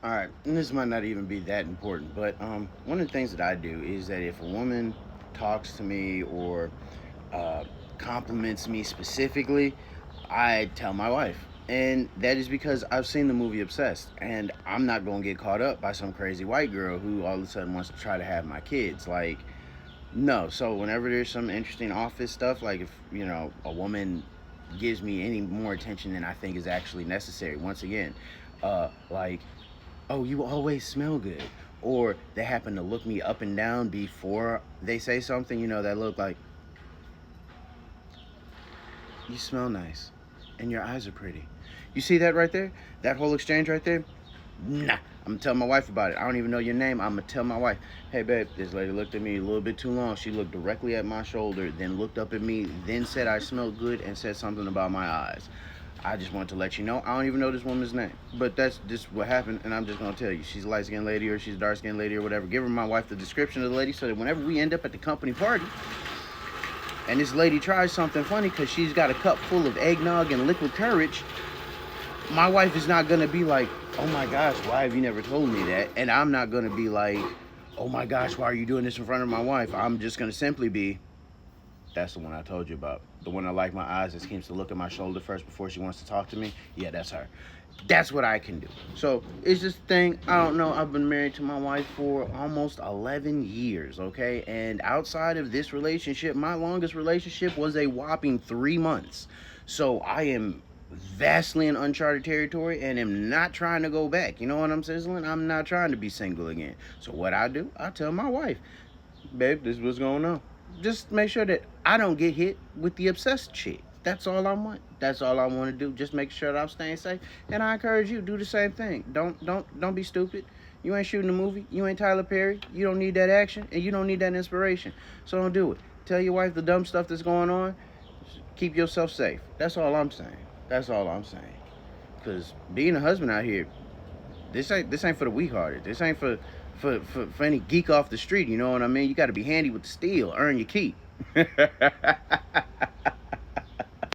All right, and this might not even be that important, but one of the things that I do is that if a woman talks to me or uh, compliments me specifically, I tell my wife. And that is because I've seen the movie Obsessed, and I'm not gonna get caught up by some crazy white girl who all of a sudden wants to try to have my kids. Like, no. So whenever there's some interesting office stuff, like if a woman gives me any more attention than I think is actually necessary, once again, like, oh, you always smell good, or they happen to look me up and down before they say something, that look like, you smell nice and your eyes are pretty. You see that right there? That whole exchange right there? Nah. I'm gonna tell my wife about it. I don't even know your name. I'm gonna tell my wife, hey babe, this lady looked at me a little bit too long. She looked directly at my shoulder, then looked up at me, then said I smelled good and said something about my eyes. I just want to let you know, I don't even know this woman's name. But that's just what happened, and I'm just gonna tell you. She's a light skinned lady or she's a dark skinned lady or whatever. Give her my wife the description of the lady so that whenever we end up at the company party, and this lady tries something funny because she's got a cup full of eggnog and liquid courage, my wife is not gonna be like, oh my gosh, why have you never told me that? And I'm not gonna be like, oh my gosh, why are you doing this in front of my wife? I'm just gonna simply be, that's the one I told you about. The one I like my eyes that seems to look at my shoulder first before she wants to talk to me. Yeah, that's her. That's what I can do. So it's just a thing. I don't know. I've been married to my wife for almost 11 years, okay? And outside of this relationship, my longest relationship was a whopping 3 months. So I am vastly in uncharted territory and am not trying to go back. You know what I'm sizzling? I'm not trying to be single again. So what I do, I tell my wife, babe, this is what's going on. Just make sure that I don't get hit with the obsessed shit. That's all I want. That's all I want to do. Just make sure that I'm staying safe. And I encourage you to do the same thing. Don't be stupid. You ain't shooting a movie. You ain't Tyler Perry. You don't need that action and you don't need that inspiration. So don't do it. Tell your wife the dumb stuff that's going on. Keep yourself safe. That's all I'm saying. That's all I'm saying. Cause being a husband out here, this ain't for the weak-hearted. This ain't for any geek off the street. You know what I mean? You got to be handy with the steel, earn your keep.